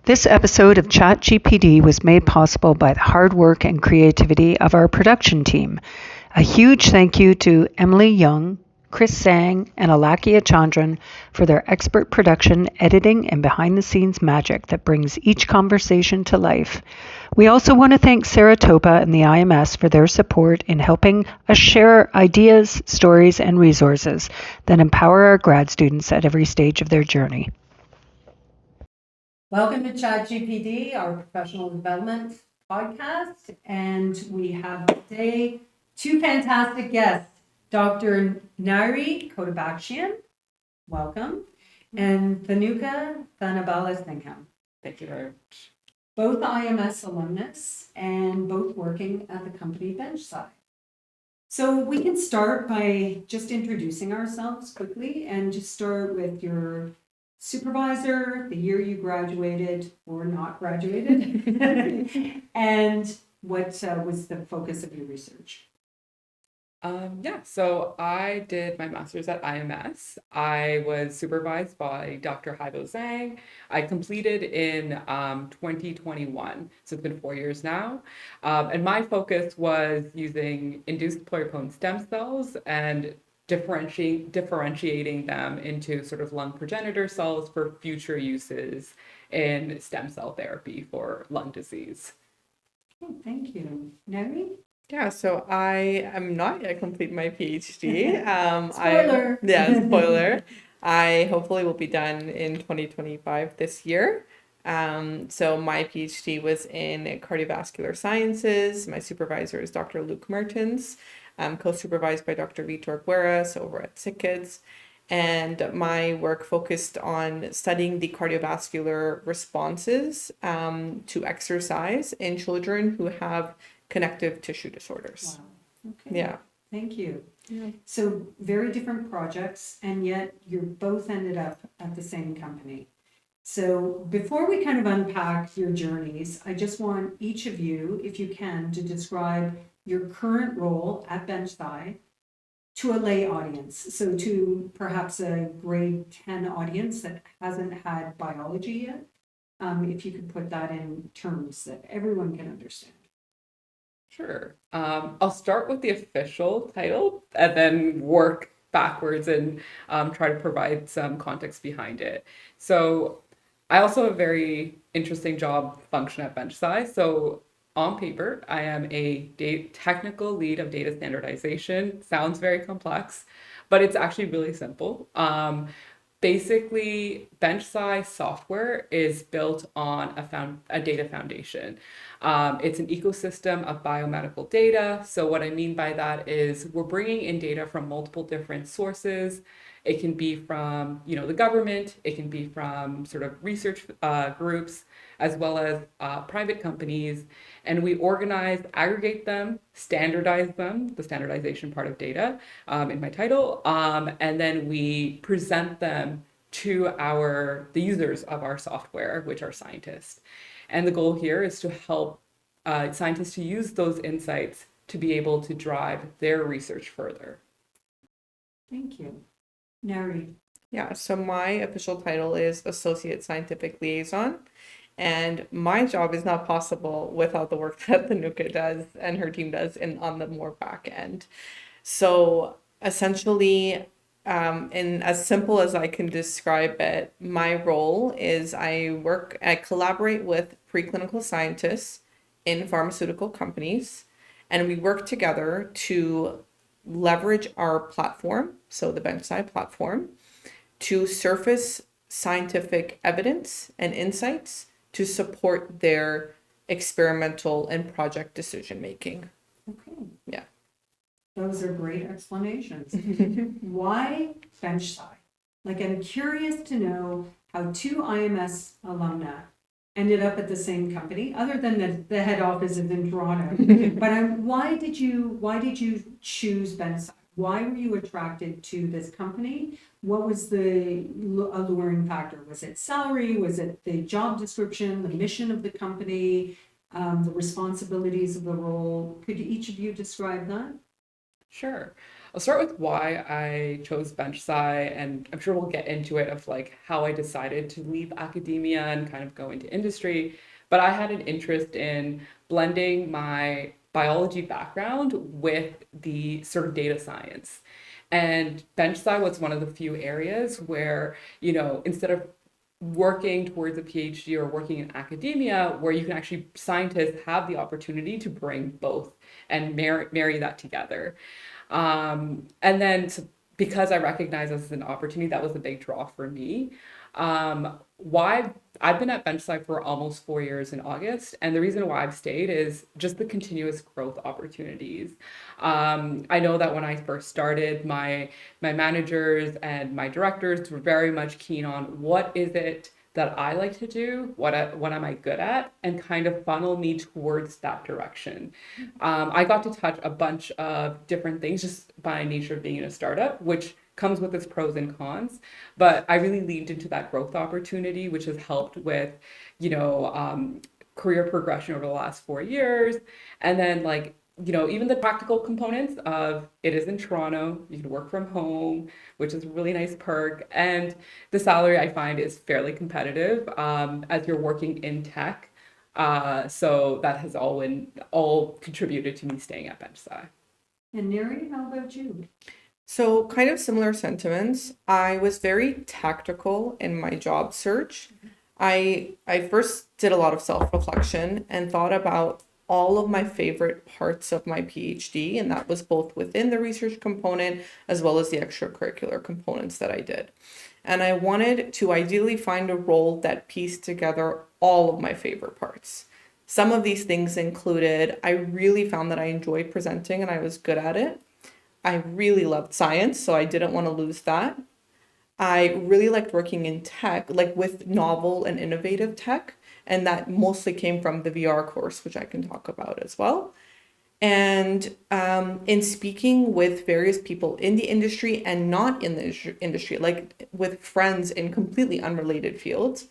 This episode of ChatGPD was made possible by the hard work and creativity of our production team. A huge thank you to Emily Young, Chris Sang, and Alakia Chandran for their expert production, editing, and behind-the-scenes magic that brings each conversation to life. We also want to thank Sarah Topa and the IMS for their support in helping us share ideas, stories, and resources that empower our grad students at every stage of their journey. Welcome to ChatGPD, our professional development podcast. And we have today two fantastic guests, Dr. Nairy Khodabakshian, welcome, and Thenuka Thanbalasingam. Thank you very much. Both IMS alumnus and both working at the company BenchSci. So we can start by just introducing ourselves quickly and just start with your supervisor, the year you graduated or not graduated, and what was the focus of your research? So I did my master's at IMS. I was supervised by Dr. Haibo Zhang. I completed in 2021, so it's been 4 years now. And my focus was using induced pluripotent stem cells and differentiating them into sort of lung progenitor cells for future uses in stem cell therapy for lung disease. Oh, thank you. Nairy? Yeah, so I am not yet complete my PhD. Spoiler. Spoiler. I hopefully will be done in 2025 this year. So my PhD was in cardiovascular sciences. My supervisor is Dr. Luke Mertens. I'm co-supervised by Dr. Vitor Guerras over at Sick Kids. And my work focused on studying the cardiovascular responses to exercise in children who have connective tissue disorders. Wow. Okay. Yeah. Thank you. Yeah. So very different projects, and yet you both ended up at the same company. So before we kind of unpack your journeys, I just want each of you, if you can, to describe your current role at BenchSci to a lay audience. So to perhaps a grade 10 audience that hasn't had biology yet, if you could put that in terms that everyone can understand. Sure. I'll start with the official title and then work backwards and try to provide some context behind it. So I also have a very interesting job function at BenchSci. So on paper, I am a technical lead of data standardization. Sounds very complex, but it's actually really simple. Basically, BenchSci software is built on a data foundation. It's an ecosystem of biomedical data. So what I mean by that is we're bringing in data from multiple different sources. It can be from, the government. It can be from sort of research groups, as well as private companies. And we organize, aggregate them, standardize them, the standardization part of data in my title, and then we present them to the users of our software, which are scientists. And the goal here is to help scientists to use those insights to be able to drive their research further. Thank you. Nairy. Yeah, so my official title is Associate Scientific Liaison. And my job is not possible without the work that Thenuka does and her team does on the more back end. So essentially, in as simple as I can describe it, my role is I collaborate with preclinical scientists in pharmaceutical companies, and we work together to leverage our platform, so the BenchSci platform, to surface scientific evidence and insights to support their experimental and project decision making. Okay. Yeah. Those are great explanations. Why BenchSci? Like, I'm curious to know how two IMS alumni ended up at the same company, other than the head office is in Toronto. But why did you choose BenchSci? Why were you attracted to this company? What was the alluring factor? Was it salary? Was it the job description, the mission of the company, the responsibilities of the role? Could each of you describe that? Sure. I'll start with why I chose BenchSci, and I'm sure we'll get into it of like how I decided to leave academia and kind of go into industry. But I had an interest in blending my biology background with the sort of data science. And BenchSci was one of the few areas where, instead of working towards a PhD or working in academia, where you can actually, scientists have the opportunity to bring both and marry that together. And then because I recognize this as an opportunity, that was a big draw for me. Why I've been at BenchSci for almost 4 years in August, and the reason why I've stayed is just the continuous growth opportunities. I know that when I first started, my managers and my directors were very much keen on what is it that I like to do, what am I good at, and kind of funnel me towards that direction. I got to touch a bunch of different things just by nature of being in a startup, which comes with its pros and cons. But I really leaned into that growth opportunity, which has helped with, career progression over the last 4 years. And then even the practical components of it is in Toronto, you can work from home, which is a really nice perk. And the salary I find is fairly competitive as you're working in tech. So that has all contributed to me staying at BenchSci. And Nairy, how about you? So, kind of similar sentiments. I was very tactical in my job search. I first did a lot of self-reflection and thought about all of my favorite parts of my PhD, and that was both within the research component as well as the extracurricular components that I did. And I wanted to ideally find a role that pieced together all of my favorite parts. Some of these things included, I really found that I enjoyed presenting and I was good at it. I really loved science, so I didn't want to lose that. I really liked working in tech, like with novel and innovative tech, and that mostly came from the VR course, which I can talk about as well. And in speaking with various people in the industry and not in the industry, like with friends in completely unrelated fields,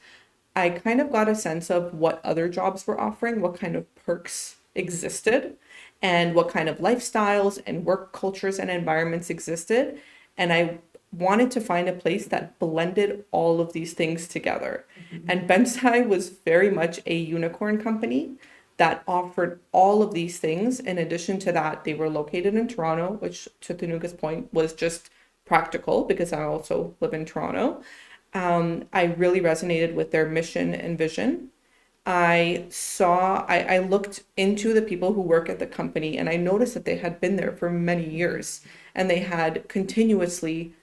I kind of got a sense of what other jobs were offering, what kind of perks existed, and what kind of lifestyles and work cultures and environments existed. And I wanted to find a place that blended all of these things together. And BenchSci was very much a unicorn company that offered all of these things. In addition to that, they were located in Toronto, which to Thenuka's point was just practical because I also live in Toronto. I really resonated with their mission and vision. I looked into the people who work at the company and I noticed that they had been there for many years and they had continuously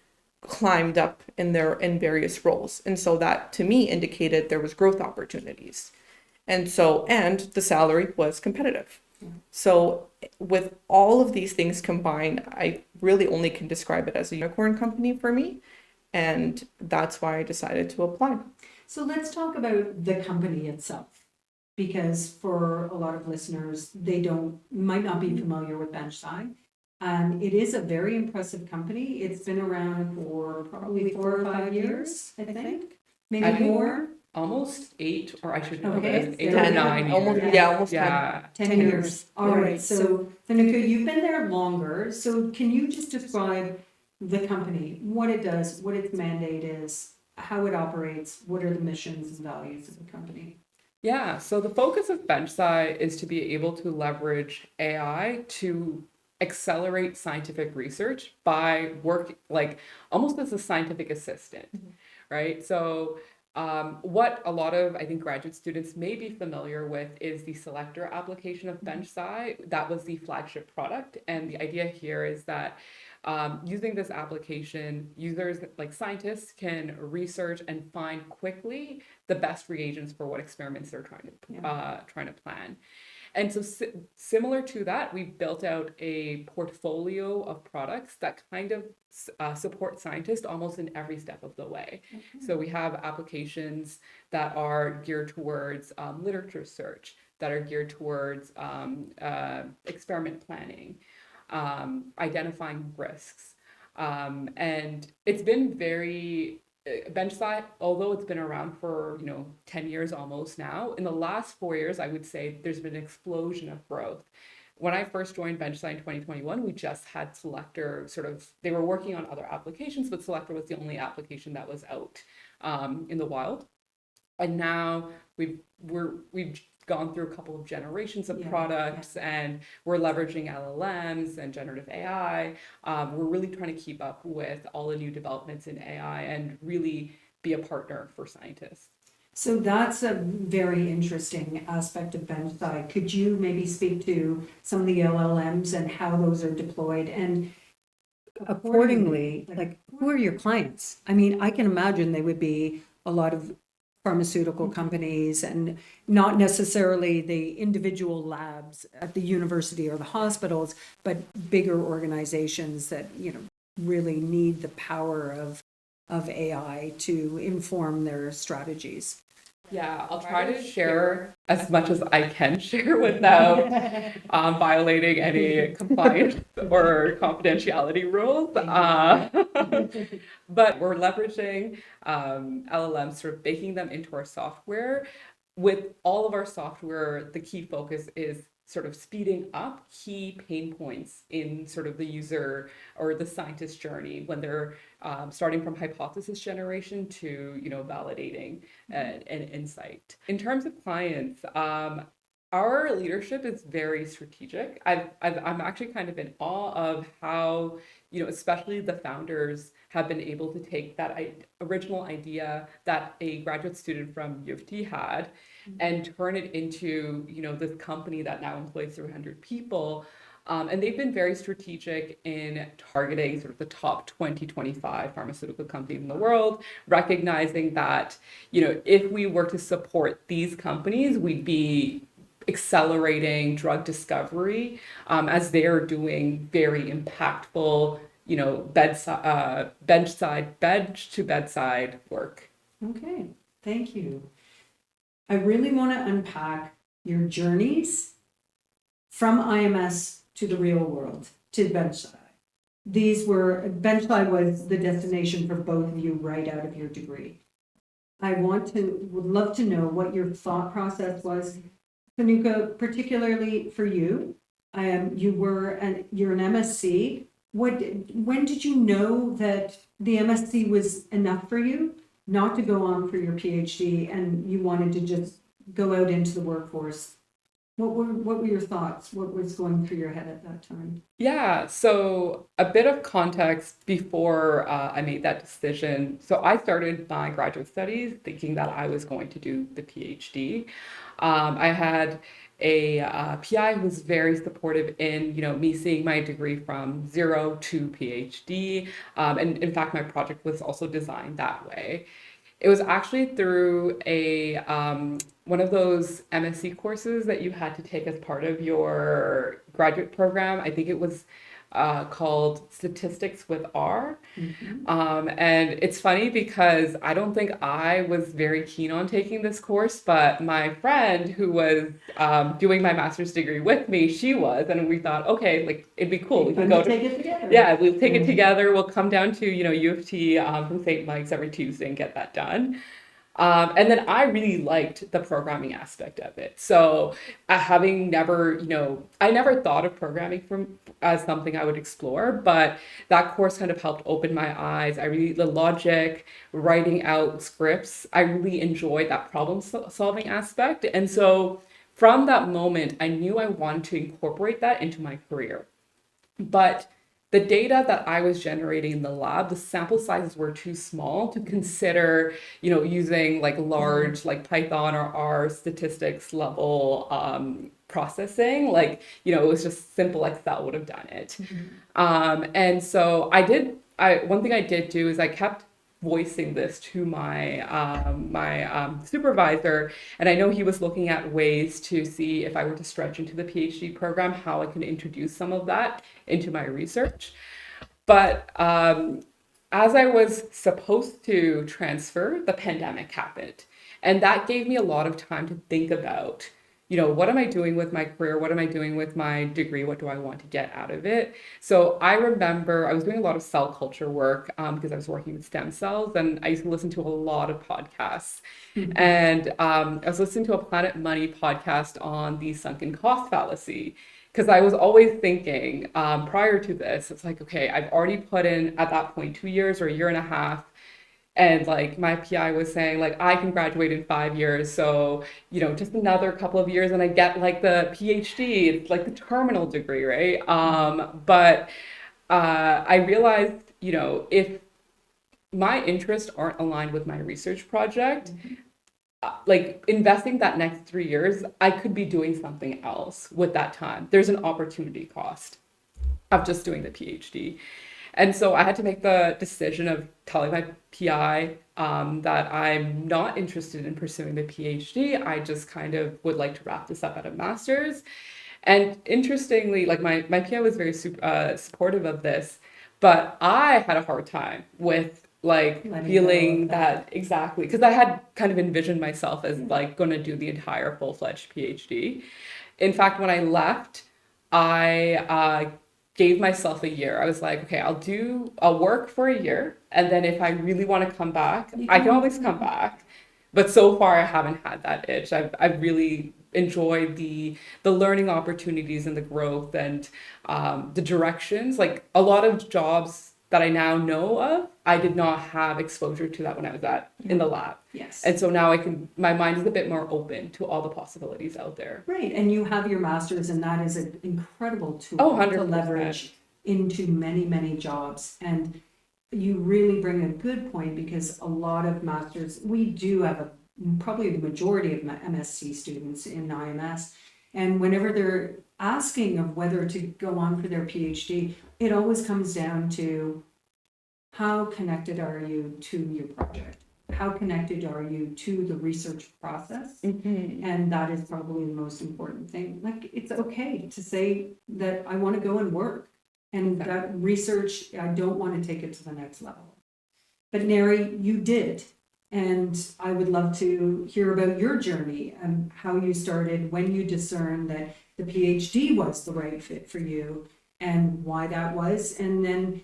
climbed up in various roles. And so that to me indicated there was growth opportunities. And the salary was competitive. So with all of these things combined, I really only can describe it as a unicorn company for me. And that's why I decided to apply. So let's talk about the company itself, because for a lot of listeners, they might not be familiar with BenchSci. It is a very impressive company. It's been around for probably 4 or 5 years, I think, maybe I think more. Almost 8, or I should know Okay. this, 8 or 9 Almost, years. yeah, almost 10. Yeah. 10 years. All right. So, Thenuka, you've been there longer. So, can you just describe the company, what it does, what its mandate is, how it operates, what are the missions and values of the company? Yeah, so the focus of BenchSci is to be able to leverage AI to accelerate scientific research by work like almost as a scientific assistant, right? So what a lot of, I think, graduate students may be familiar with is the selector application of BenchSci. That was the flagship product. And the idea here is that using this application, users like scientists can research and find quickly the best reagents for what experiments they're trying to plan. And so similar to that, we've built out a portfolio of products that kind of support scientists almost in every step of the way. So we have applications that are geared towards literature search, that are geared towards experiment planning, identifying risks. And it's been very BenchSci, although it's been around for 10 years almost now, in the last 4 years, I would say there's been an explosion of growth. when I first joined BenchSci in 2021, we just had Selector they were working on other applications, but Selector was the only application that was out in the wild. And now we've gone through a couple of generations of products, and we're leveraging LLMs and generative AI. We're really trying to keep up with all the new developments in AI and really be a partner for scientists. So that's a very interesting aspect of BenchSci. Could you maybe speak to some of the LLMs and how those are deployed? And accordingly, like, who are your clients? I mean, I can imagine they would be a lot of pharmaceutical companies and not necessarily the individual labs at the university or the hospitals, but bigger organizations that, really need the power of AI to inform their strategies. Yeah, I'll try to share as much as I can share without violating any compliance or confidentiality rules. But we're leveraging LLMs, sort of baking them into our software. With all of our software, the key focus is sort of speeding up key pain points in sort of the user or the scientist journey when they're starting from hypothesis generation to validating an insight. In terms of clients, our leadership is very strategic. I'm actually kind of in awe of how, especially the founders have been able to take that original idea that a graduate student from U of T had and turn it into, this company that now employs 300 people. And they've been very strategic in targeting sort of the top 25 pharmaceutical companies in the world, recognizing that, if we were to support these companies, we'd be accelerating drug discovery as they're doing very impactful, bench to bedside work. Okay, thank you. I really want to unpack your journeys from IMS to the real world, to BenchSci. BenchSci was the destination for both of you right out of your degree. Would love to know what your thought process was, Thenuka, particularly for you. You're an MSc. When did you know that the MSc was enough for you, not to go on for your PhD, and you wanted to just go out into the workforce? What were your thoughts? What was going through your head at that time? Yeah, so a bit of context before I made that decision. So I started my graduate studies thinking that I was going to do the PhD. I had a PI who was very supportive in, me seeing my degree from zero to PhD. And in fact, my project was also designed that way. It was actually through a one of those MSc courses that you had to take as part of your graduate program. I think it was called Statistics with R. And it's funny because I don't think I was very keen on taking this course, but my friend who was doing my master's degree with me, she was, and we thought, okay, like it'd be cool. We can go take it together. Yeah, we'll take it together. We'll come down to, U of T from St. Mike's every Tuesday and get that done. And then I really liked the programming aspect of it. So having never, I never thought of programming as something I would explore, but that course kind of helped open my eyes. The logic, writing out scripts, I really enjoyed that problem solving aspect. And so from that moment, I knew I wanted to incorporate that into my career. But the data that I was generating in the lab, the sample sizes were too small to consider, using like large, like Python or R statistics level processing. Like, it was just simple Excel would have done it. And so one thing I did do is I kept voicing this to my supervisor, and I know he was looking at ways to see if I were to stretch into the PhD program, how I can introduce some of that into my research. But as I was supposed to transfer, the pandemic happened, and that gave me a lot of time to think about, what am I doing with my career? What am I doing with my degree? What do I want to get out of it? So I remember I was doing a lot of cell culture work because I was working with stem cells, and I used to listen to a lot of podcasts. And I was listening to a Planet Money podcast on the sunken cost fallacy. because I was always thinking prior to this, it's like, okay, I've already put in at that point 2 years or a year and a half. And like my PI was saying, like, I can graduate in 5 years. So, just another couple of years and I get like the PhD. It's like the terminal degree, right? But I realized, if my interests aren't aligned with my research project, like investing that next 3 years, I could be doing something else with that time. There's an opportunity cost of just doing the PhD. And so I had to make the decision of telling my PI that I'm not interested in pursuing the PhD. I just kind of would like to wrap this up at a master's. And interestingly, like my PI was very supportive of this, but I had a hard time with like Letting go feeling of that. that exactly, because I had kind of envisioned myself as like going to do the entire full-fledged PhD. In fact, when I left, I gave myself a year. I was like, okay, I'll work for a year. And then if I really want to come back, I can always come back. But so far, I haven't had that itch. I've really enjoyed the learning opportunities and the growth and the directions. Like a lot of jobs that I now know of, I did not have exposure to that when I was in the lab. Yes. And so now my mind is a bit more open to all the possibilities out there. Right, and you have your master's, and that is an incredible tool Oh, to 100%. leverage into many, many jobs. And you really bring a good point, because a lot of masters, we do have probably the majority of MSc students in IMS, and whenever they're asking of whether to go on for their PhD, it always comes down to how connected are you to your project? How connected are you to the research process? Mm-hmm. And that is probably the most important thing. Like, it's okay to say that I want to go and work, and that research, I don't want to take it to the next level. But Nairy, you did. And I would love to hear about your journey and how you started, when you discerned that the PhD was the right fit for you, and why that was, and then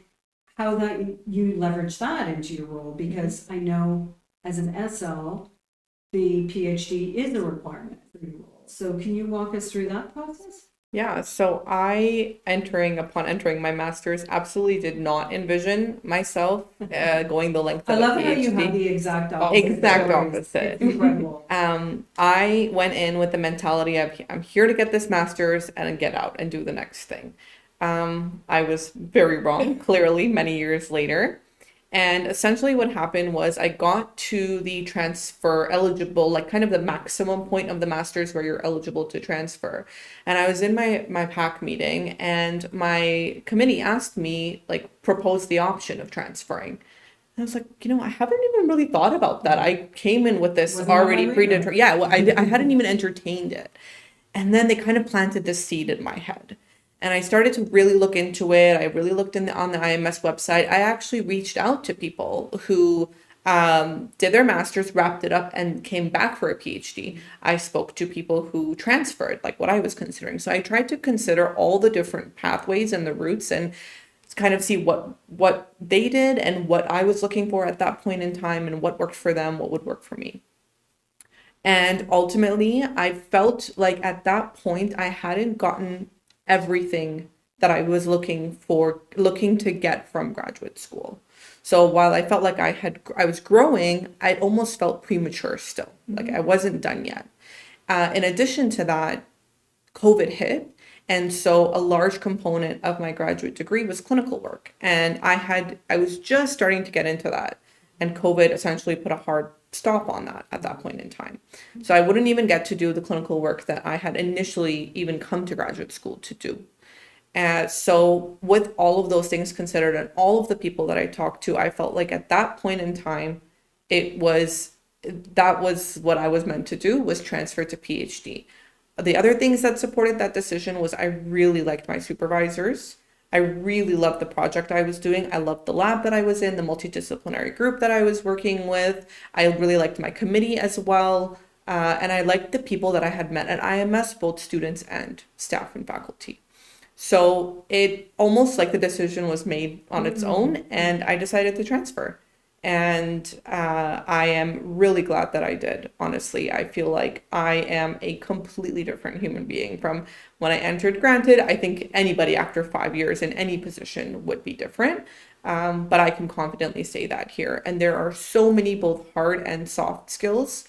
how that you leverage that into your role, because I know as an SL, the PhD is a requirement for your role. So can you walk us through that process? Yeah, so upon entering my master's, absolutely did not envision myself going the length I of a love how you have PhD. the exact opposite. Exact stories. opposite. It's incredible. I went in with the mentality of I'm here to get this master's and get out and do the next thing. I was very wrong, clearly, many years later. And essentially what happened was I got to the transfer eligible, like kind of the maximum point of the master's where you're eligible to transfer. And I was in my PAC meeting, and my committee asked me, like, propose the option of transferring. And I was like, I haven't even really thought about that. I came in with this Wasn't on already my radar. predetermined. Yeah, well, I hadn't even entertained it. And then they kind of planted this seed in my head. And I started to really look into it. I really looked on the IMS website. I actually reached out to people who did their master's, wrapped it up, and came back for a PhD. I spoke to people who transferred, like what I was considering. So I tried to consider all the different pathways and the routes, and kind of see what they did and what I was looking for at that point in time, and what worked for them, what would work for me. And ultimately, I felt like at that point, I hadn't gotten everything that I was looking to get from graduate school. So while I felt like I was growing, I almost felt premature still. Like I wasn't done yet. In addition to that, COVID hit. And so a large component of my graduate degree was clinical work. And I was just starting to get into that. And COVID essentially put a hard stop on that at that point in time. So I wouldn't even get to do the clinical work that I had initially even come to graduate school to do. So with all of those things considered and all of the people that I talked to, I felt like at that point in time, that was what I was meant to do, was transfer to PhD. The other things that supported that decision was I really liked my supervisors. I really loved the project I was doing. I loved the lab that I was in, the multidisciplinary group that I was working with. I really liked my committee as well. And I liked the people that I had met at IMS, both students and staff and faculty. So it almost like the decision was made on its own, and I decided to transfer. And I am really glad that I did. Honestly, I feel like I am a completely different human being from when I entered. Granted, I think anybody after 5 years in any position would be different, but I can confidently say that here. And there are so many both hard and soft skills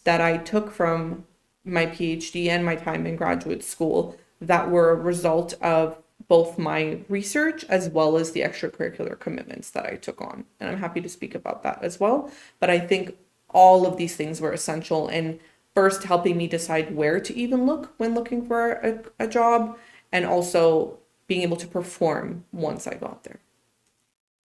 that I took from my PhD and my time in graduate school that were a result of both my research as well as the extracurricular commitments that I took on. And I'm happy to speak about that as well. But I think all of these things were essential in first helping me decide where to even look when looking for a job, and also being able to perform once I got there.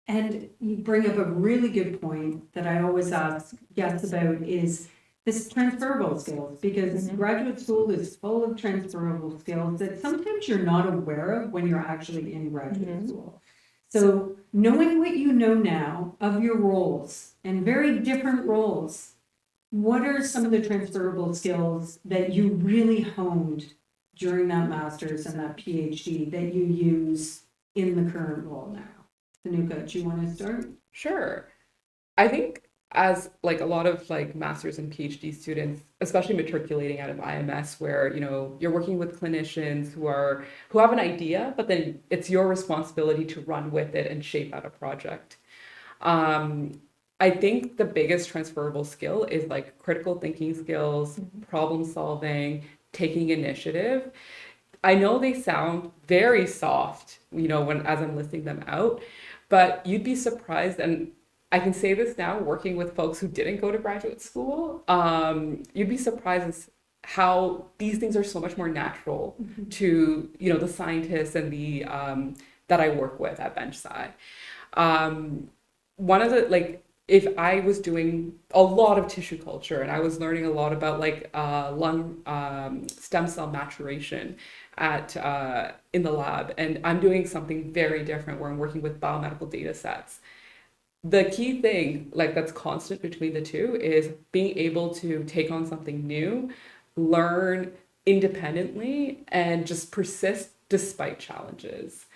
And you bring up a really good point that I always ask guests about is this transferable skills, because graduate school is full of transferable skills that sometimes you're not aware of when you're actually in graduate school. So knowing what you know now of your roles and very different roles, what are some of the transferable skills that you really honed during that master's and that PhD that you use in the current role now? Thenuka, do you want to start? Sure. I think as like a lot of like master's and PhD students, especially matriculating out of IMS, where you're working with clinicians who have an idea, but then it's your responsibility to run with it and shape out a project. I think the biggest transferable skill is like critical thinking skills, problem solving, taking initiative. I know they sound very soft, when as I'm listing them out, but you'd be surprised, and I can say this now, working with folks who didn't go to graduate school, you'd be surprised as how these things are so much more natural to, the scientists and the that I work with at BenchSci. One of the if I was doing a lot of tissue culture and I was learning a lot about lung stem cell maturation at in the lab, and I'm doing something very different where I'm working with biomedical data sets. The key thing that's constant between the two is being able to take on something new, learn independently, and just persist despite challenges.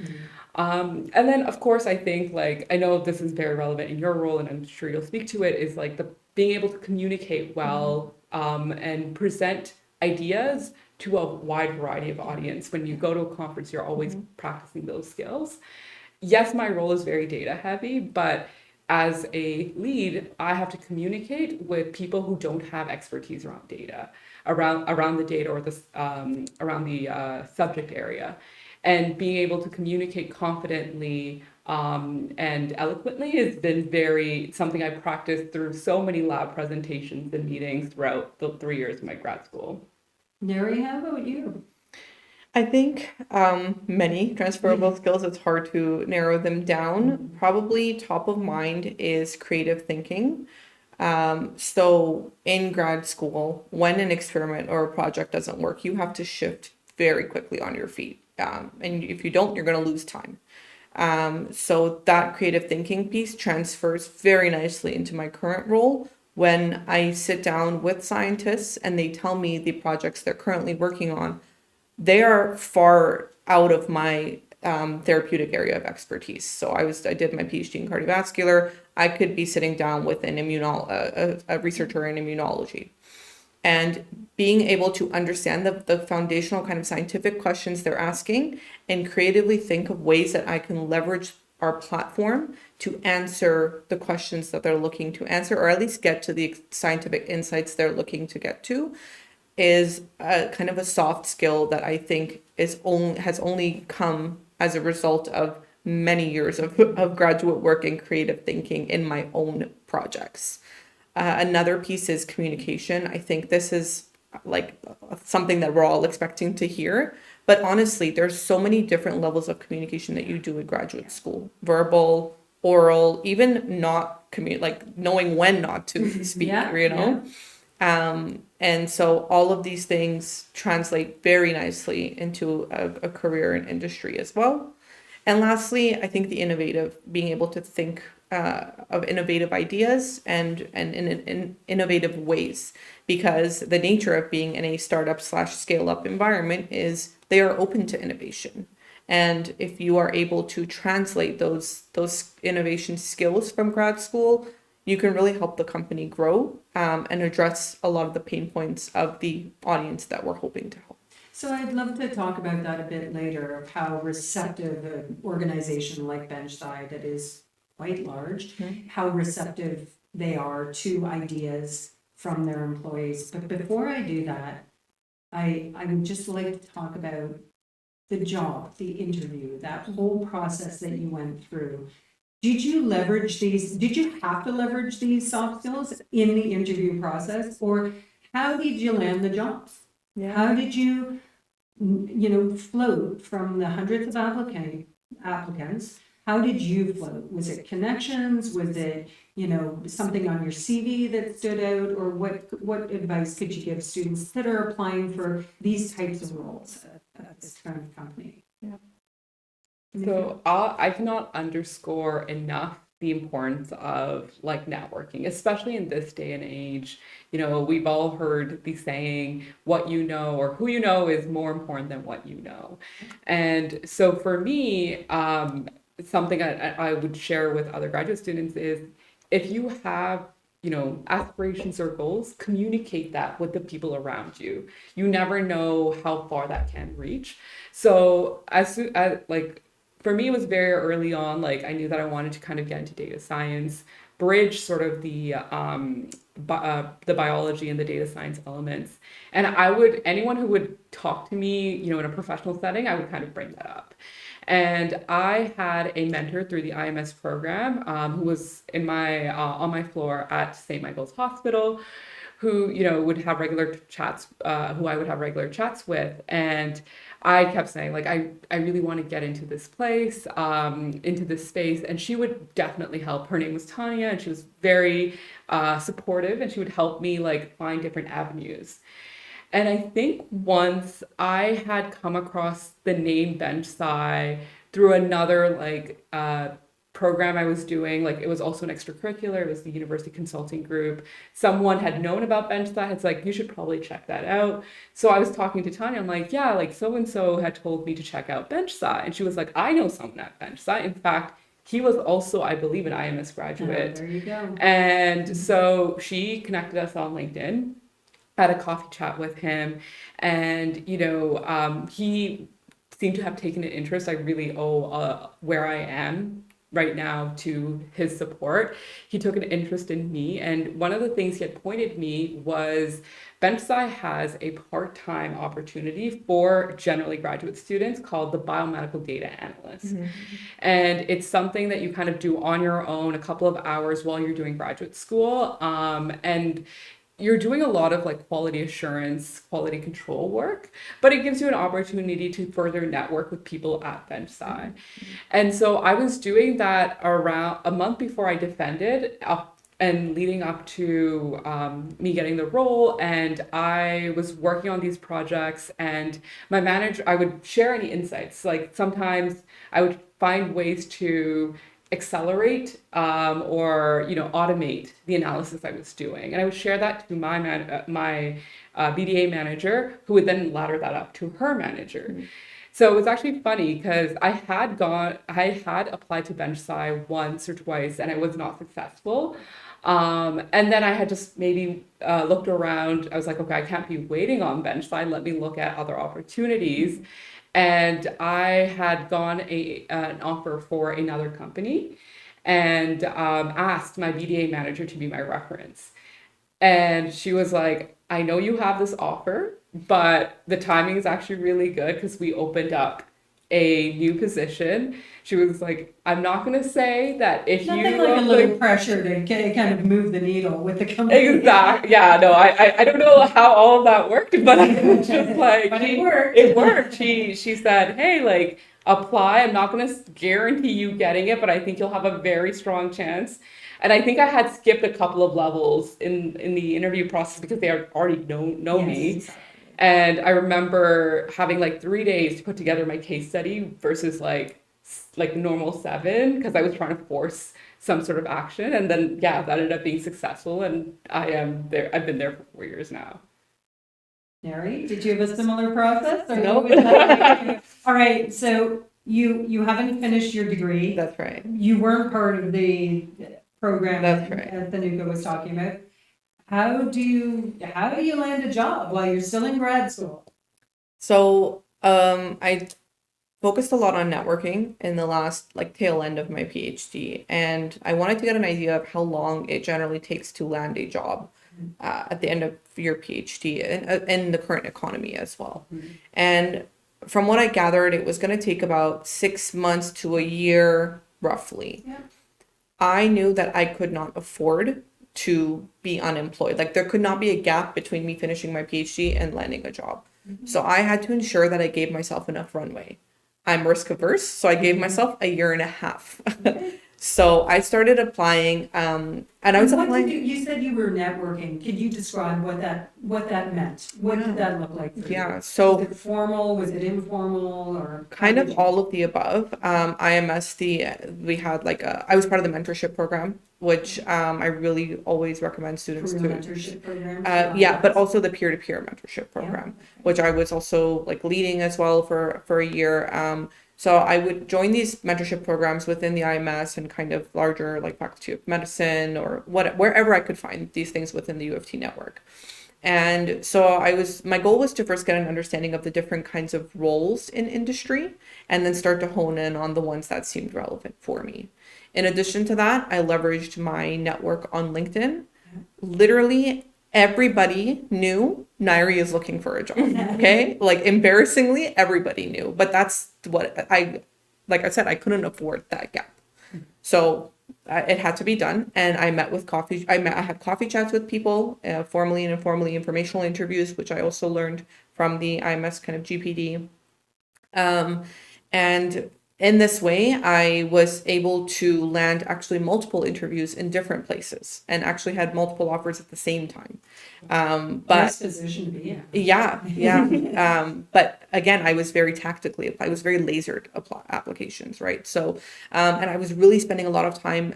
And then of course I think I know this is very relevant in your role, and I'm sure you'll speak to it, is the being able to communicate well and present ideas to a wide variety of audience. When you go to a conference, you're always practicing those skills. Yes, my role is very data heavy, but as a lead, I have to communicate with people who don't have expertise around data, around the data or around the subject area, and being able to communicate confidently and eloquently has been something I practiced through so many lab presentations and meetings throughout the 3 years of my grad school. Nairy, how about you? I think many transferable skills, it's hard to narrow them down. Probably top of mind is creative thinking. So in grad school, when an experiment or a project doesn't work, you have to shift very quickly on your feet. And if you don't, you're going to lose time. So that creative thinking piece transfers very nicely into my current role. When I sit down with scientists and they tell me the projects they're currently working on, they are far out of my therapeutic area of expertise. So I did my PhD in cardiovascular. I could be sitting down with a researcher in immunology, and being able to understand the foundational kind of scientific questions they're asking and creatively think of ways that I can leverage our platform to answer the questions that they're looking to answer, or at least get to the scientific insights they're looking to get to, is a kind of a soft skill that I think has only come as a result of many years of graduate work and creative thinking in my own projects. Another piece is communication. I think this is something that we're all expecting to hear, but honestly, there's so many different levels of communication that you do at graduate school: verbal, oral, even not knowing when not to speak. And so all of these things translate very nicely into a career in industry as well. And lastly, I think being able to think of innovative ideas and in innovative ways, because the nature of being in a startup / scale up environment is they are open to innovation. And if you are able to translate those innovation skills from grad school you can really help the company grow and address a lot of the pain points of the audience that we're hoping to help. So I'd love to talk about that a bit later, of how receptive an organization like BenchSci, that is quite large, how receptive they are to ideas from their employees. But before I do that, I would just like to talk about the job, the interview, that whole process that you went through. Did you leverage these? Did you have to leverage these soft skills in the interview process, or how did you land the jobs? How did you, float from the hundreds of applicants? How did you float? Was it connections? Was it, something on your CV that stood out? Or what advice could you give students that are applying for these types of roles at this kind of company? So I cannot underscore enough the importance of like networking, especially in this day and age. We've all heard the saying, what you know or who you know is more important than what you know. And so for me, something I would share with other graduate students is, if you have aspirations or goals, communicate that with the people around you. You never know how far that can reach. So for me, it was very early on. Like, I knew that I wanted to kind of get into data science, bridge sort of the biology and the data science elements. And anyone who would talk to me, in a professional setting, I would kind of bring that up. And I had a mentor through the IMS program, who was on my floor at St. Michael's Hospital, who would have regular chats, who I would have regular chats with. And I kept saying, like, I really want to get into this place, into this space. And she would definitely help. Her name was Tanya, and she was very supportive, and she would help me like find different avenues. And I think once I had come across the name BenchSci through another program I was doing, like, it was also an extracurricular, it was the university consulting group. Someone had known about BenchSci, it's like, you should probably check that out. So I was talking to Tanya, I'm like, yeah, like so-and-so had told me to check out BenchSci. And she was like, I know someone at BenchSci. In fact, he was also, I believe, an IMS graduate. There you go. And so she connected us on LinkedIn. Had a coffee chat with him, and he seemed to have taken an interest. I really owe where I am right now to his support. He took an interest in me, and one of the things he had pointed me was BenchSci has a part-time opportunity for generally graduate students called the biomedical data analyst. And it's something that you kind of do on your own, a couple of hours while you're doing graduate school, and you're doing a lot of like quality assurance, quality control work, but it gives you an opportunity to further network with people at BenchSci. And so I was doing that around a month before I defended, and leading up to me getting the role. And I was working on these projects, and my manager, I would share any insights. Like, sometimes I would find ways to accelerate or automate the analysis I was doing, and I would share that to my BDA manager, who would then ladder that up to her manager. So it was actually funny because I had applied to BenchSci once or twice, and I was not successful. And then I had just maybe looked around. I was like, okay, I can't be waiting on BenchSci. Let me look at other opportunities. And I had gone an offer for another company, and asked my BDA manager to be my reference. And she was like, I know you have this offer, but the timing is actually really good because we opened up a new position. She was like, I'm not going to say that if Nothing you like a little pressure to kind of move the needle with the company. Exactly. Yeah, no, I don't know how all of that worked, but I was just like, But it worked. It worked. She said, hey, like, apply. I'm not going to guarantee you getting it, but I think you'll have a very strong chance. And I think I had skipped a couple of levels in the interview process because they already know me. Exactly. And I remember having like 3 days to put together my case study versus like normal 7, because I was trying to force some sort of action. And then, yeah, that ended up being successful. And I am there. I've been there for 4 years now. Nairy, did you have a similar process? Or No. was that like, all right, so you haven't finished your degree. That's right. You weren't part of the program That's right. that Thenuka was talking about. How do you land a job while you're still in grad school? So I focused a lot on networking in the last like tail end of my PhD, and I wanted to get an idea of how long it generally takes to land a job at the end of your PhD in the current economy as well. And from what I gathered, it was going to take about 6 months to a year roughly. Yeah. I knew that I could not afford to be unemployed. Like there could not be a gap between me finishing my PhD and landing a job. So I had to ensure that I gave myself enough runway. I'm risk averse, so I gave myself a year and a half. So I started applying, and I was What applying. you said you were networking. Can you describe what that meant? What did that look like for you? Yeah, so Was it formal? Was it informal? Or kind of all of the above. We had like I was part of the mentorship program, which I really always recommend students career to. mentorship program? Yeah, but also the peer-to-peer mentorship program, which I was also like leading as well for a year. So I would join these mentorship programs within the IMS and kind of larger like Faculty of Medicine or wherever I could find these things within the U of T network. And so my goal was to first get an understanding of the different kinds of roles in industry and then start to hone in on the ones that seemed relevant for me. In addition to that, I leveraged my network on LinkedIn. Literally everybody knew Nairy is looking for a job. Okay. Like embarrassingly, everybody knew, but that's what like I said, I couldn't afford that gap. So it had to be done. And I had coffee chats with people, formally and informally, informational interviews, which I also learned from the IMS kind of GPD. And in this way, I was able to land actually multiple interviews in different places and actually had multiple offers at the same time. Best position to be in. Yeah. But again, I was very lasered applications, right? So, and I was really spending a lot of time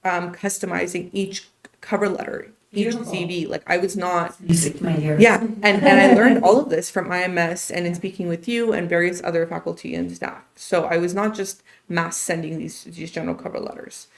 customizing each cover letter, each Beautiful. CV. Like I was not. Music to my ears. Yeah, and I learned all of this from IMS and in speaking with you and various other faculty and staff. So I was not just mass sending these general cover letters.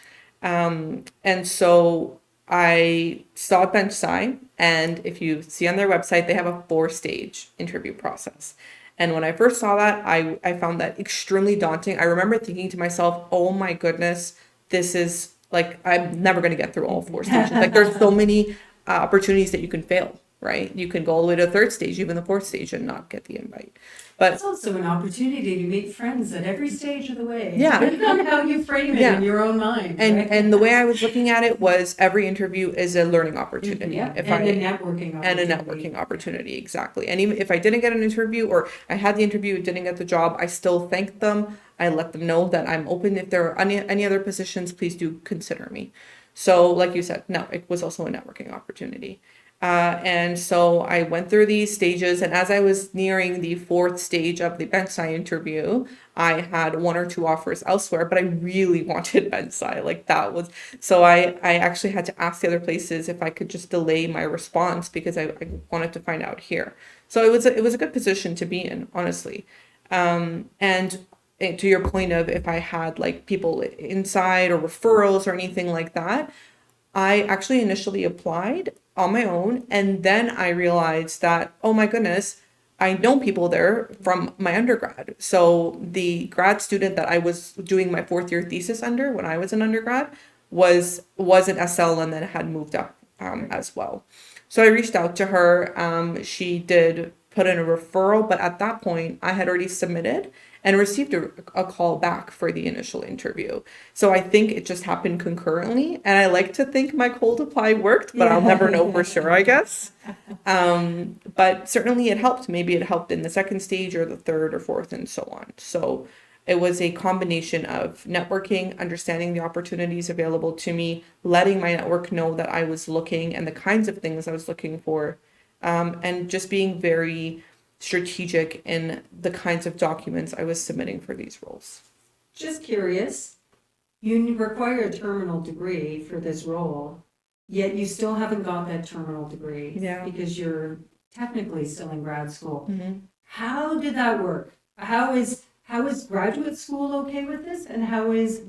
And so I saw BenchSci, and if you see on their website, they have a 4-stage interview process. And when I first saw that, I found that extremely daunting. I remember thinking to myself, oh my goodness, this is like, I'm never going to get through all 4 stages. Like there's so many opportunities that you can fail, right? You can go all the way to the 3rd stage, even the 4th stage, and not get the invite. But it's also an opportunity to meet friends at every stage of the way. Yeah. Depending on how you frame it in your own mind. Right? And the way I was looking at it was every interview is a learning opportunity. Yeah. And a networking opportunity. And a networking opportunity, exactly. And even if I didn't get an interview or I had the interview, didn't get the job, I still thanked them. I let them know that I'm open. If there are any other positions, please do consider me. So like you said, no, it was also a networking opportunity. And so I went through these stages, and as I was nearing the 4th stage of the BenchSci interview, I had 1 or 2 offers elsewhere, but I really wanted BenchSci. Like that was, so I actually had to ask the other places if I could just delay my response because I wanted to find out here. So it was a good position to be in, honestly. And to your point of if I had like people inside or referrals or anything like that, I actually initially applied on my own, and then I realized that, oh my goodness, I know people there from my undergrad. So the grad student that I was doing my 4th year thesis under when I was an undergrad was an SL and then had moved up as well. So I reached out to her. She did put in a referral, but at that point I had already submitted and received a call back for the initial interview. So I think it just happened concurrently. And I like to think my cold apply worked, but I'll never know for sure, I guess. But certainly it helped. Maybe it helped in the 2nd stage or the 3rd or 4th and so on. So it was a combination of networking, understanding the opportunities available to me, letting my network know that I was looking and the kinds of things I was looking for, and just being very strategic in the kinds of documents I was submitting for these roles. Just curious, you require a terminal degree for this role, yet you still haven't got that terminal degree because you're technically still in grad school. Mm-hmm. How did that work? How is graduate school okay with this, and how is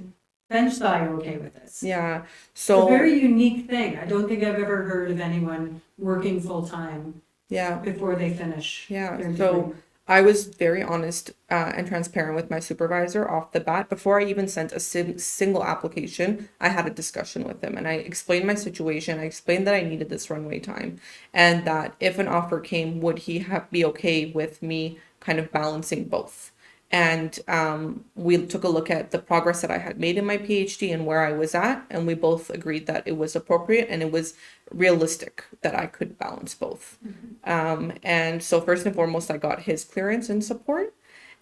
BenchSci okay with this? Yeah. It's a So very unique thing. I don't think I've ever heard of anyone working full-time yeah. before they finish Yeah. their So degree. I was very honest and transparent with my supervisor off the bat. Before I even sent a single application, I had a discussion with him and I explained my situation. I explained that I needed this runway time and that if an offer came, would he be okay with me kind of balancing both? And we took a look at the progress that I had made in my PhD and where I was at, and we both agreed that it was appropriate and it was realistic that I could balance both. And so first and foremost, I got his clearance and support,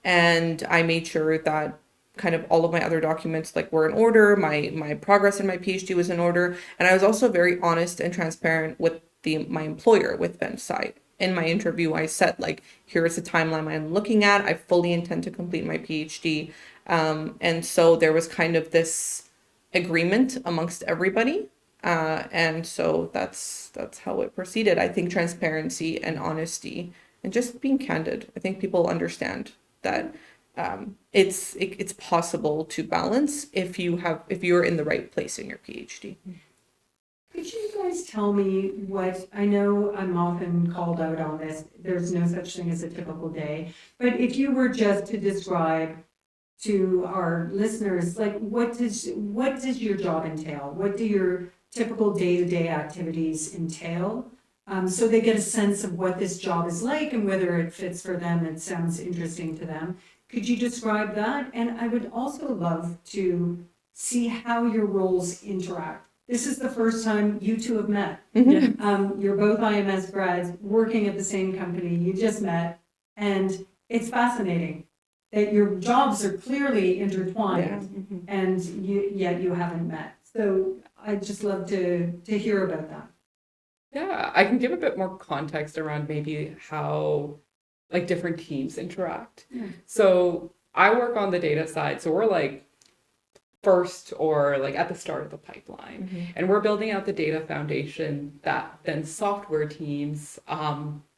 and I made sure that kind of all of my other documents like were in order. My progress in my PhD was in order, and I was also very honest and transparent with my employer with BenchSci. In my interview, I said like, here's the timeline I'm looking at. I fully intend to complete my PhD, and so there was kind of this agreement amongst everybody. And so that's how it proceeded. I think transparency and honesty and just being candid. I think people understand that it's possible to balance if you're in the right place in your PhD. Could you guys tell me what, I know I'm often called out on this, there's no such thing as a typical day, but if you were just to describe to our listeners, like what does your job entail? What do your typical day-to-day activities entail? So they get a sense of what this job is like and whether it fits for them and sounds interesting to them. Could you describe that? And I would also love to see how your roles interact. This is the first time you two have met. Yeah. You're both IMS grads working at the same company. You just met, and it's fascinating that your jobs are clearly intertwined, and yet you haven't met. So I'd just love to hear about that. Yeah, I can give a bit more context around maybe how like different teams interact. Yeah. So I work on the data side, so we're like first or like at the start of the pipeline, and we're building out the data foundation that then software teams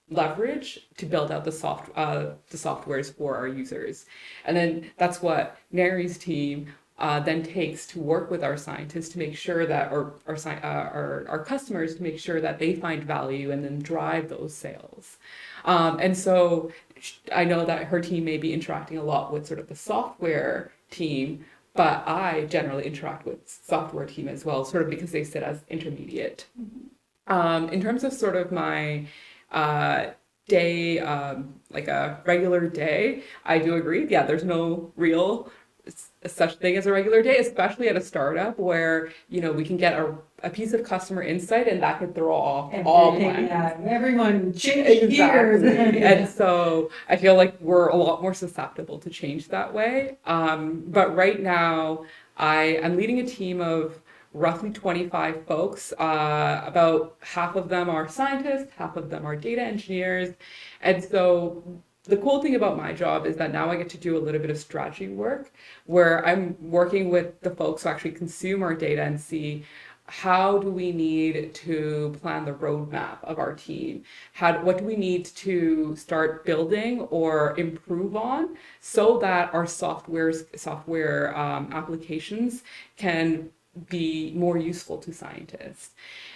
leverage to build out the softwares for our users. And then that's what Nary's team then takes to work with our scientists to make sure that, or our customers to make sure that they find value and then drive those sales. And so I know that her team may be interacting a lot with sort of the software team, but I generally interact with software team as well, sort of because they sit as intermediate. In terms of sort of my day, like a regular day, I do agree. Yeah, there's no real such thing as a regular day, especially at a startup where, you know, we can get a piece of customer insight and that could throw off all plans. Yeah, everyone change gears. Exactly. And so I feel like we're a lot more susceptible to change that way. But right now, I'm leading a team of roughly 25 folks. About half of them are scientists, half of them are data engineers. And so the cool thing about my job is that now I get to do a little bit of strategy work where I'm working with the folks who actually consume our data and see how do we need to plan the roadmap of our team? What do we need to start building or improve on so that our software applications can be more useful to scientists?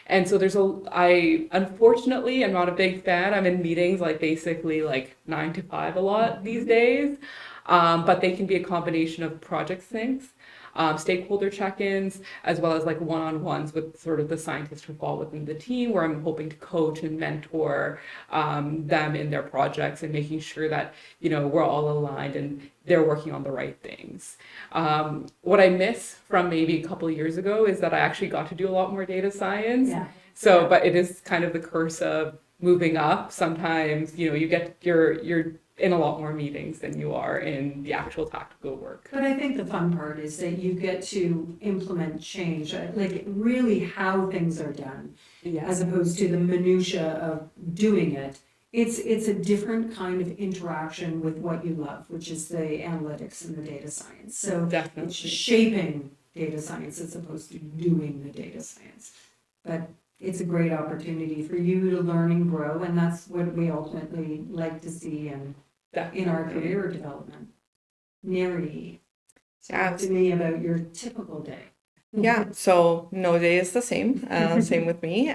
And so I unfortunately am not a big fan. I'm in meetings like basically like 9 to 5 a lot these days, but they can be a combination of project syncs, stakeholder check-ins, as well as like one-on-ones with sort of the scientists who fall within the team, where I'm hoping to coach and mentor them in their projects and making sure that, you know, we're all aligned and they're working on the right things. What I miss from maybe a couple of years ago is that I actually got to do a lot more data science. Yeah. So, but it is kind of the curse of moving up. Sometimes, you know, you're in a lot more meetings than you are in the actual tactical work. But I think the fun part is that you get to implement change, like really how things are done, as opposed to the minutia of doing it. It's a different kind of interaction with what you love, which is the analytics and the data science. So Definitely. it's shaping data science as opposed to doing the data science. But it's a great opportunity for you to learn and grow, and that's what we ultimately like to see in our career development. Nairy. So talk to me about your typical day. Yeah, so no day is the same. Same with me.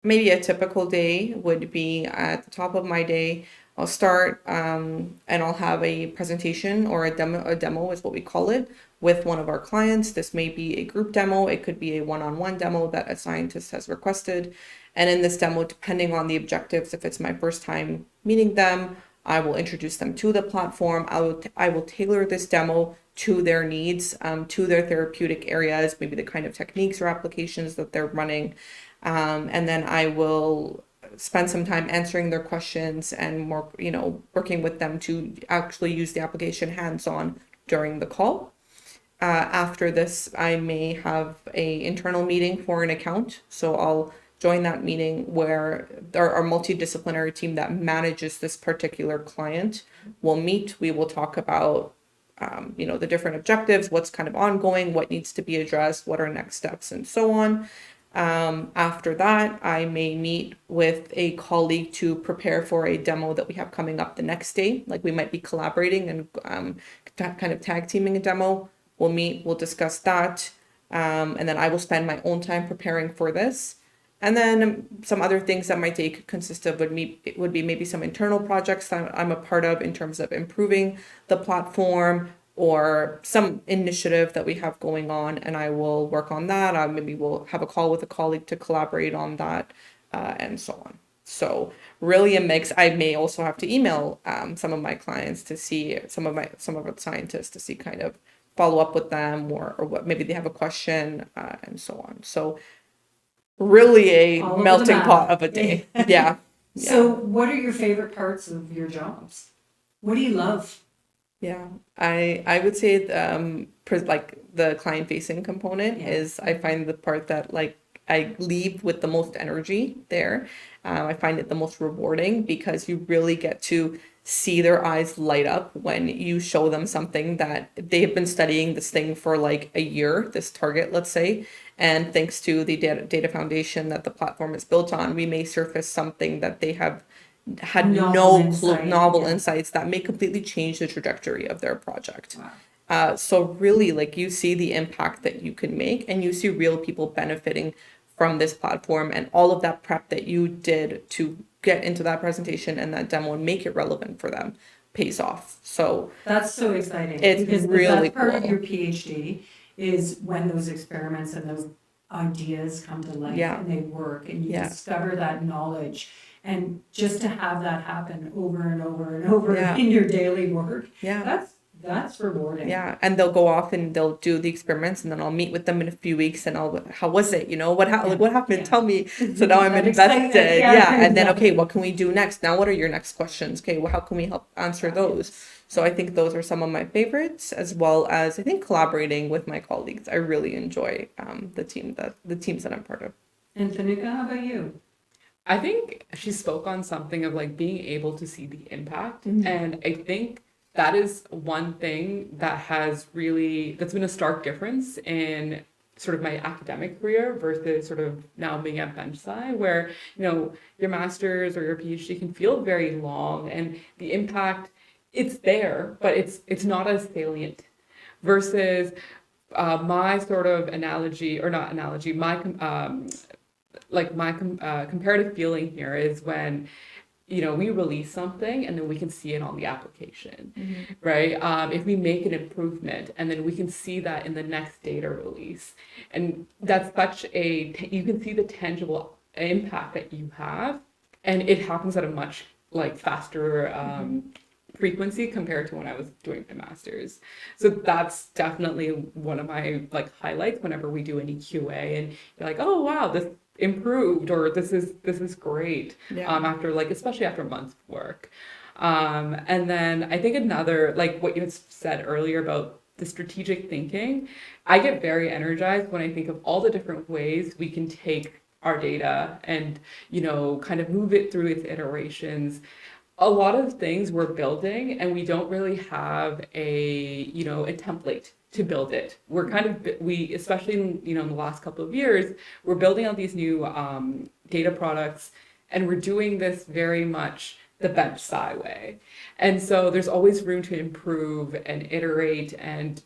Maybe a typical day would be at the top of my day. I'll start and I'll have a presentation or a demo. A demo is what we call it, with one of our clients. This may be a group demo. It could be a one-on-one demo that a scientist has requested. And in this demo, depending on the objectives, if it's my first time meeting them, I will introduce them to the platform. I will tailor this demo to their needs, to their therapeutic areas, maybe the kind of techniques or applications that they're running. And then I will spend some time answering their questions and more, working with them to actually use the application hands-on during the call. After this, I may have a internal meeting for an account. So I'll join that meeting where our multidisciplinary team that manages this particular client will meet. We will talk about the different objectives, what's kind of ongoing, what needs to be addressed, what are next steps, and so on. After that, I may meet with a colleague to prepare for a demo that we have coming up the next day. Like we might be collaborating and kind of tag teaming a demo. We'll meet, we'll discuss that. And then I will spend my own time preparing for this. And then some other things that my day could consist of would be maybe some internal projects that I'm a part of in terms of improving the platform or some initiative that we have going on, and I will work on that. Maybe we'll have a call with a colleague to collaborate on that, and so on. So really a mix. I may also have to email some of my clients to see some of our scientists to see kind of follow up with them or what maybe they have a question, and so on. So really a All over the melting map. pot of a day. Yeah. So what are your favorite parts of your jobs? What do you love? Yeah, I would say like the client facing component is, I find the part that like I leave with the most energy there. I find it the most rewarding because you really get to see their eyes light up when you show them something that they've been studying this thing for like a year, this target, let's say. And thanks to the data foundation that the platform is built on, we may surface something that they have had novel insights that may completely change the trajectory of their project. Wow. So really, like, you see the impact that you can make, and you see real people benefiting from this platform, and all of that prep that you did to get into that presentation and that demo and make it relevant for them pays off. So that's so exciting. It's because really the best part of cool. your PhD is when those experiments and those ideas come to life and they work and you discover that knowledge. And just to have that happen over and over and over in your daily work, that's rewarding. Yeah, and they'll go off and they'll do the experiments, and then I'll meet with them in a few weeks, and how was it? What happened? Tell me. So now I'm invested. And then okay, what can we do next? Now, what are your next questions? Okay, well, how can we help answer those? So I think those are some of my favorites, as well as I think collaborating with my colleagues. I really enjoy the teams that I'm part of. And Thenuka, how about you? I think she spoke on something of like being able to see the impact. And I think that is one thing that's been a stark difference in sort of my academic career versus sort of now being at BenchSci, where, your master's or your PhD can feel very long and the impact, it's there, but it's not as salient versus my sort of analogy, or not analogy, my comparative feeling here is when, we release something and then we can see it on the application, right? If we make an improvement and then we can see that in the next data release, and that's you can see the tangible impact that you have, and it happens at a much faster frequency compared to when I was doing my master's. So that's definitely one of my highlights whenever we do any QA and you're like, oh wow, this improved, or this is great. After especially after months of work. And then I think another, what you had said earlier about the strategic thinking, I get very energized when I think of all the different ways we can take our data and kind of move it through its iterations. A lot of things we're building and we don't really have a template to build it. We're especially in the last couple of years, we're building out these new data products, and we're doing this very much the BenchSci way. And so there's always room to improve and iterate and,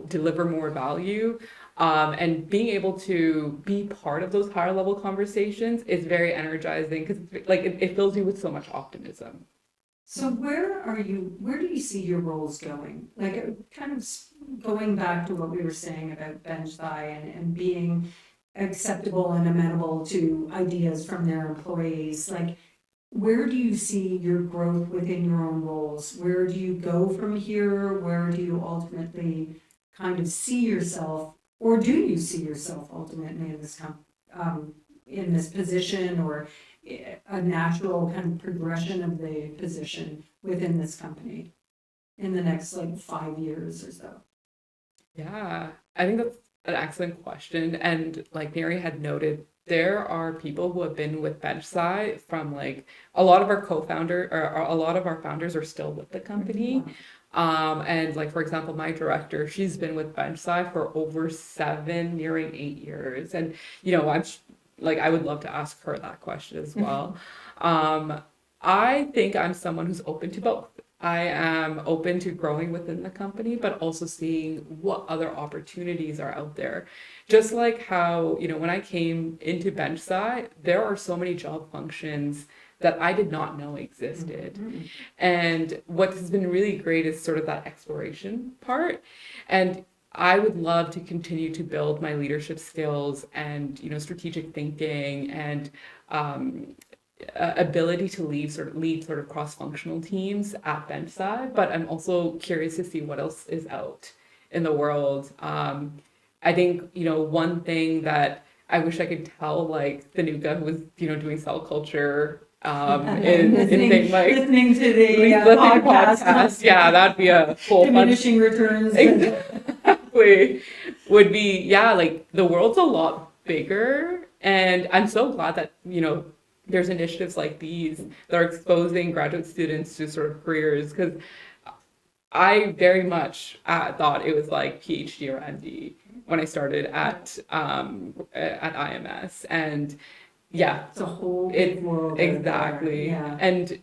deliver more value. And being able to be part of those higher level conversations is very energizing because it fills you with so much optimism. So where do you see your roles going? Kind of going back to what we were saying about BenchSci and being acceptable and amenable to ideas from their employees. Where do you see your growth within your own roles? Where do you go from here? Where do you ultimately kind of see yourself, or do you see yourself ultimately in this position, or a natural kind of progression of the position within this company in the next 5 years or so? Yeah, I think that's an excellent question. And like Nairy had noted, there are people who have been with BenchSci from a lot of our or a lot of our founders are still with the company. And for example, my director, she's been with BenchSci for over 7, nearing 8 years. And, I would love to ask her that question as well. I think I'm someone who's open to both. I am open to growing within the company, but also seeing what other opportunities are out there. Just like how, when I came into BenchSci, there are so many job functions that I did not know existed. Mm-hmm. And what has been really great is sort of that exploration part. And I would love to continue to build my leadership skills and, strategic thinking and ability to lead sort of cross-functional teams at BenchSci, but I'm also curious to see what else is out in the world. I think, one thing that I wish I could tell Thenuka, who was, doing cell culture listening to the podcast. Yeah, that'd be a full diminishing returns. Exactly. Would be, the world's a lot bigger. And I'm so glad that, there's initiatives like these that are exposing graduate students to sort of careers, because I very much thought it was like PhD or MD when I started at IMS, and yeah, it's a whole big world. Exactly. Yeah. And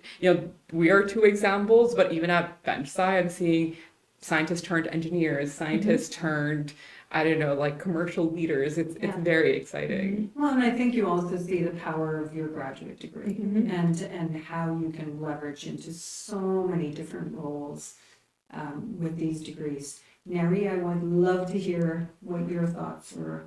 we are 2 examples, but even at BenchSci, I'm seeing scientists turned engineers, scientists turned, I don't know, commercial leaders. It's very exciting. Well, and I think you also see the power of your graduate degree and how you can leverage into so many different roles with these degrees. Nairy, I would love to hear what your thoughts were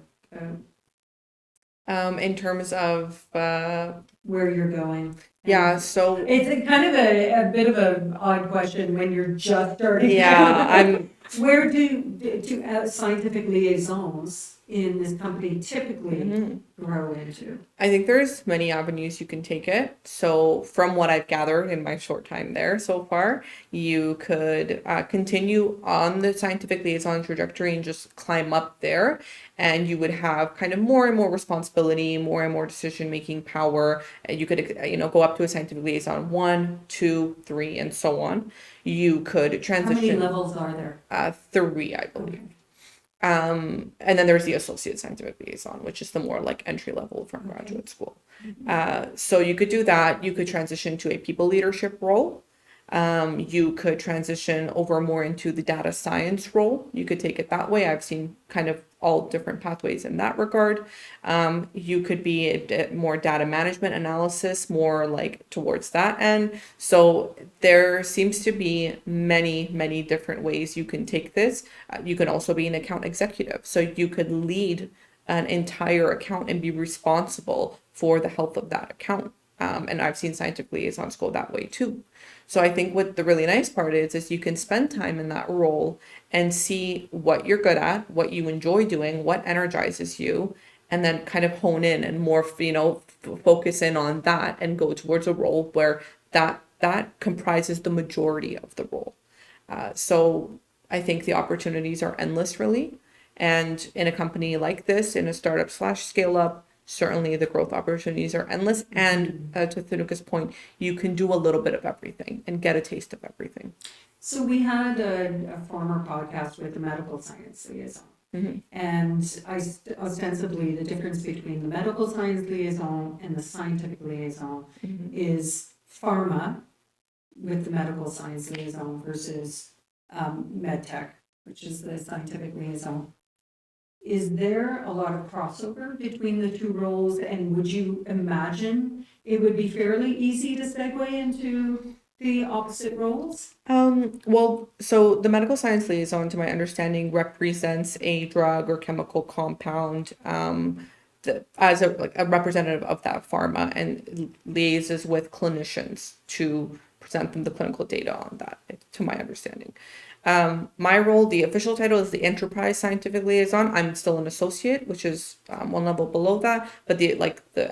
in terms of where you're going. Yeah, so it's kind of a bit of an odd question when you're just starting. Yeah, Where do scientific liaisons in this company typically grow into? I think there's many avenues you can take it. So from what I've gathered in my short time there so far, you could continue on the scientific liaison trajectory and just climb up there. And you would have kind of more and more responsibility, more and more decision-making power. And you could, go up to a scientific liaison 1, 2, 3, and so on. You could transition. How many levels are there? 3, I believe. Okay. And then there's the associate scientific liaison, which is the more entry level from graduate school. So you could do that. You could transition to a people leadership role. You could transition over more into the data science role. You could take it that way. I've seen kind of all different pathways in that regard. You could be a bit more data management analysis, more towards that end. So there seems to be many, many different ways you can take this. You can also be an account executive. So you could lead an entire account and be responsible for the health of that account. And I've seen scientific liaisons go that way too. So I think what the really nice part is you can spend time in that role and see what you're good at, what you enjoy doing, what energizes you, and then kind of hone in and more, focus in on that and go towards a role where that comprises the majority of the role. So I think the opportunities are endless, really. And in a company like this, in a startup / scale up, certainly the growth opportunities are endless. And to Thenuka's point, you can do a little bit of everything and get a taste of everything. So we had a former podcast with the medical science liaison. And ostensibly the difference between the medical science liaison and the scientific liaison is pharma with the medical science liaison versus medtech, which is the scientific liaison. Is there a lot of crossover between the two roles, and would you imagine it would be fairly easy to segue into the opposite roles? Well, so the medical science liaison, to my understanding, represents a drug or chemical compound as a representative of that pharma and liaises with clinicians to present them the clinical data on that, to my understanding. My role, the official title is the Enterprise Scientific Liaison. I'm still an associate, which is one level below that, but the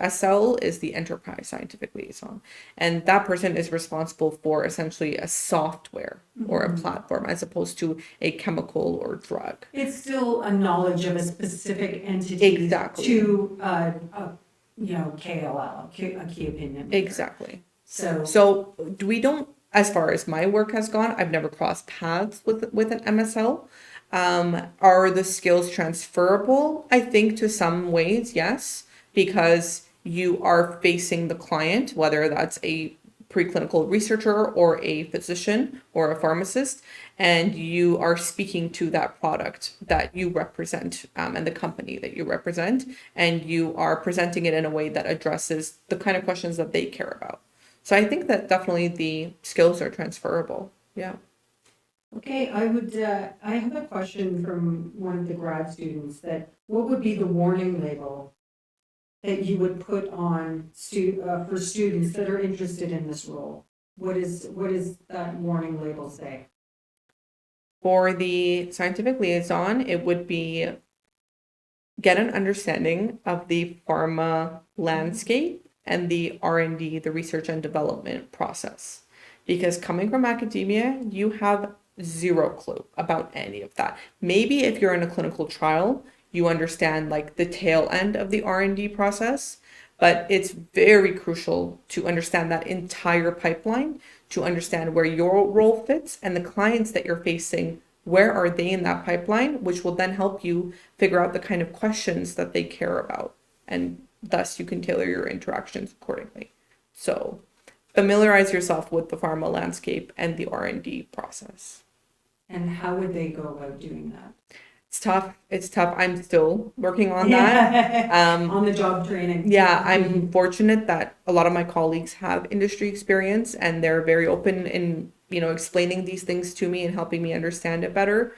SL is the Enterprise Scientific Liaison, and that person is responsible for essentially a software or a platform as opposed to a chemical or drug. It's still a knowledge of a specific entity. Exactly. To KOL, a key opinion leader. Exactly. So we don't. As far as my work has gone, I've never crossed paths with an MSL. Are the skills transferable? I think to some ways, yes, because you are facing the client, whether that's a preclinical researcher or a physician or a pharmacist, and you are speaking to that product that you represent and the company that you represent, and you are presenting it in a way that addresses the kind of questions that they care about. So I think that definitely the skills are transferable. Yeah. okay, I have a question from one of the grad students that what would be the warning label that you would put on for students that are interested in this role? What is that warning label say? For the scientific liaison, it would be get an understanding of the pharma landscape and the R&D, the research and development process. Because coming from academia, you have zero clue about any of that. Maybe if you're in a clinical trial, you understand like the tail end of the R&D process, but it's very crucial to understand that entire pipeline, to understand where your role fits and the clients that you're facing, where are they in that pipeline, which will then help you figure out the kind of questions that they care about. And thus you can tailor your interactions accordingly. So familiarize yourself with the pharma landscape and the R&D process. And how would they go about doing that? It's tough. I'm still working on that. On the job training. Yeah, I'm fortunate that a lot of my colleagues have industry experience and they're very open in, explaining these things to me and helping me understand it better.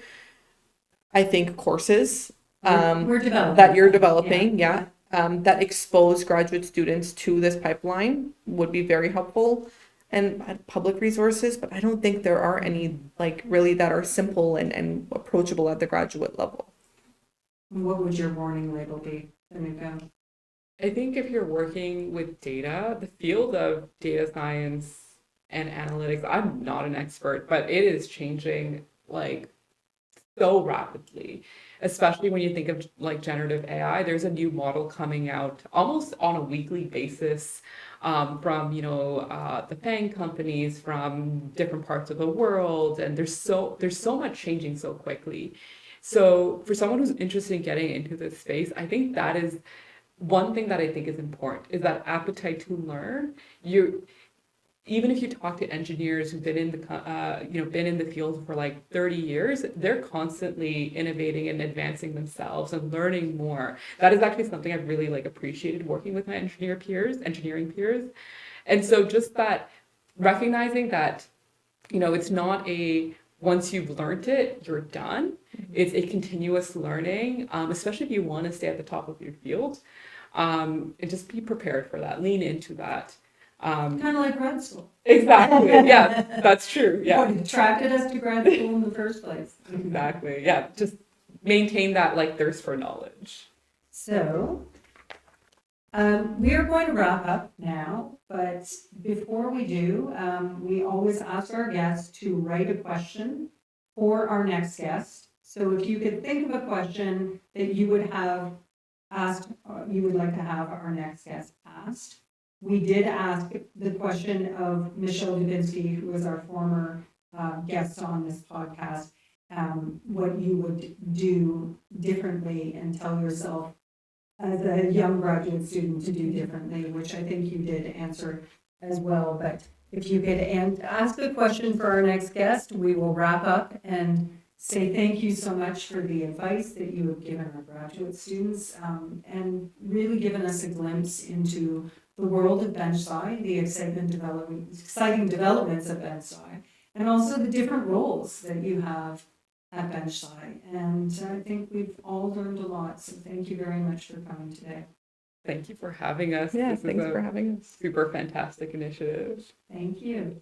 I think courses we're developing that you're developing, that expose graduate students to this pipeline would be very helpful. And public resources, but I don't think there are any really that are simple and approachable at the graduate level. What would your warning label be, Thenuka? I think if you're working with data, the field of data science and analytics, I'm not an expert, but it is changing so rapidly, especially when you think of generative AI. There's a new model coming out almost on a weekly basis from the FANG companies from different parts of the world, and there's so much changing so quickly. So for someone who's interested in getting into this space, I think that is one thing that I think is important, is that appetite to learn. Even if you talk to engineers who've been in the field for 30 years, they're constantly innovating and advancing themselves and learning more. That is actually something I've really appreciated working with my engineering peers. And so just that recognizing that, it's not once you've learned it, you're done. It's a continuous learning, especially if you want to stay at the top of your field. And just be prepared for that, lean into that. Kind of like grad school. Exactly. Yeah, that's true. Yeah. What attracted us to grad school in the first place. Exactly. Yeah. Just maintain that thirst for knowledge. So, we are going to wrap up now, but before we do, we always ask our guests to write a question for our next guest. So if you could think of a question that you would have asked, you would like to have our next guest asked. We did ask the question of Michelle Dubinsky, who was our former guest on this podcast, what you would do differently and tell yourself as a young graduate student to do differently, which I think you did answer as well. But if you could ask a question for our next guest, we will wrap up and say thank you so much for the advice that you have given our graduate students, and really given us a glimpse into the world of BenchSci, the exciting developments of BenchSci, and also the different roles that you have at BenchSci. And I think we've all learned a lot. So thank you very much for coming today. Thank you for having us. Yeah, This is thanks a for having us. super fantastic initiative. Thank you.